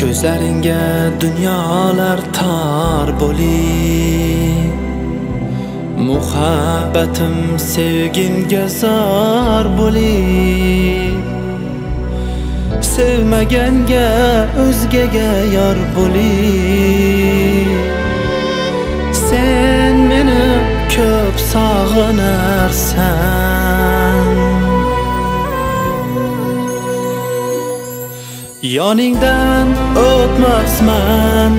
Ko'zlaringga dunyolar tor bo'li, muhabbatim sevgimga zor bo'li. Sevmaganga o'zgaga yor bo'li. Sen meni ko'p sog'inarsan, yoningdan o'tmasman,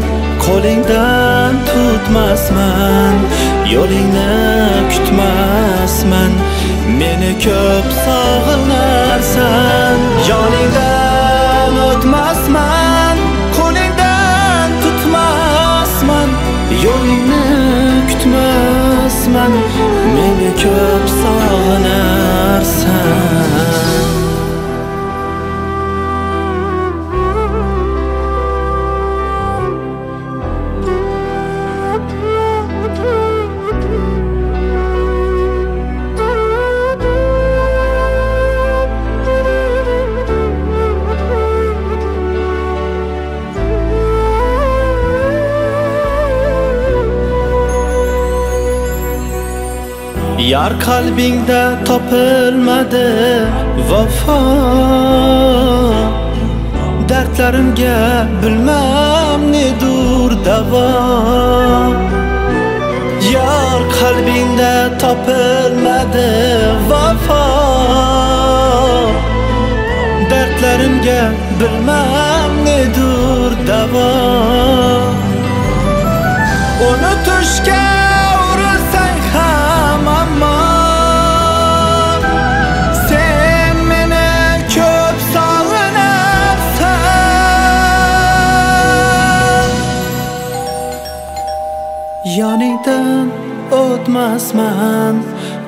qo'lingdan tutmasman, yo'lingni kutmasman, meni ko'p sog'inarsan. Yoningdan o'tmasman, qo'lingdan tutmasman, yo'lingni kutmasman, meni ko'p sog'inarsan. Yar qalbingda topilmadi vafo, dardlarimga bilmam nedur davo. Yar qalbingda topilmadi vafo, dardlarimga bilmam nedur davo. Unutishga urilsang ham ammo sen meni ko'p sog'inarsan. Yoningdan o'tmasman,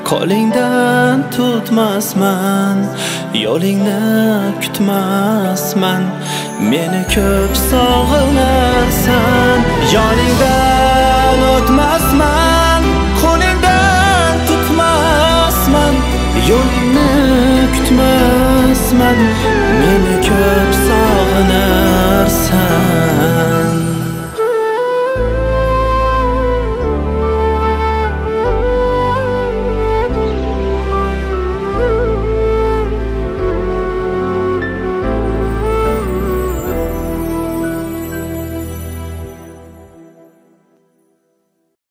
qo'lingdan tutmasman, yo'lingni kutmasman, meni ko'p sog'inarsan. Yoningdan o'tmasman, qo'lingdan tutmasman, yo'lingni kutmasman, meni